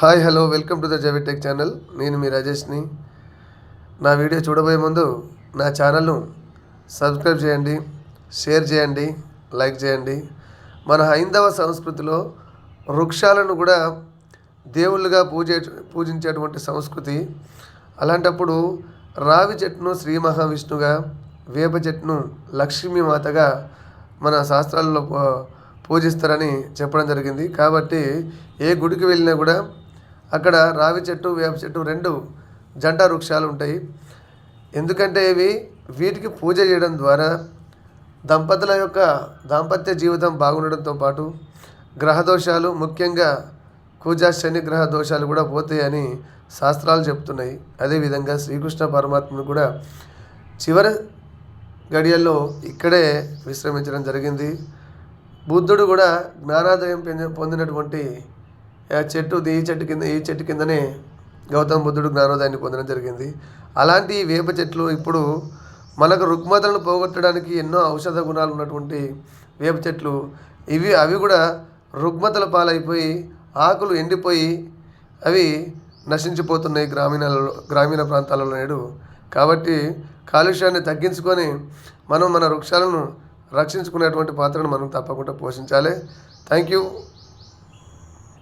Hi hello welcome to the Javi tech channel. నేను మీ రాజేష్ని. నా వీడియో చూడబోయే ముందు నా ఛానల్ను సబ్స్క్రైబ్ చేయండి, షేర్ చేయండి, లైక్ చేయండి. మన హైందవ సంస్కృతిలో వృక్షాలను కూడా దేవుళ్ళుగా పూజించేటువంటి సంస్కృతి. అలాంటప్పుడు రావి చెట్టును శ్రీ మహావిష్ణుగా, వేప చెట్టును లక్ష్మీమాతగా మన శాస్త్రాల్లో పూజిస్తారని చెప్పడం జరిగింది. కాబట్టి ఏ గుడికి వెళ్ళినా కూడా అక్కడ రావి చెట్టు, వేప చెట్టు రెండు జంట వృక్షాలు ఉంటాయి. ఎందుకంటే వీటికి పూజ చేయడం ద్వారా దంపతుల యొక్క దాంపత్య జీవితం బాగుండడంతో పాటు గ్రహదోషాలు, ముఖ్యంగా కుజ శని గ్రహ దోషాలు కూడా పోతాయని శాస్త్రాలు చెప్తున్నాయి. అదేవిధంగా శ్రీకృష్ణ పరమాత్మను కూడా చివరి గడియల్లో ఇక్కడే విశ్రమించడం జరిగింది. బుద్ధుడు కూడా జ్ఞానోదయం పొందినటువంటి ఈ చెట్టు కిందనే గౌతమ బుద్ధుడు జ్ఞానోదయాన్ని పొందడం జరిగింది. అలాంటి వేప చెట్లు ఇప్పుడు మనకు రుగ్మతలను పోగొట్టడానికి ఎన్నో ఔషధ గుణాలు ఉన్నటువంటి వేప చెట్లు అవి కూడా రుగ్మతల పాలైపోయి ఆకులు ఎండిపోయి అవి నశించిపోతున్నాయి గ్రామీణ ప్రాంతాలలో నేడు. కాబట్టి కాలుష్యాన్ని తగ్గించుకొని మనం మన వృక్షాలను రక్షించుకునేటువంటి పాత్రను మనం తప్పకుండా పోషించాలి. Thank you.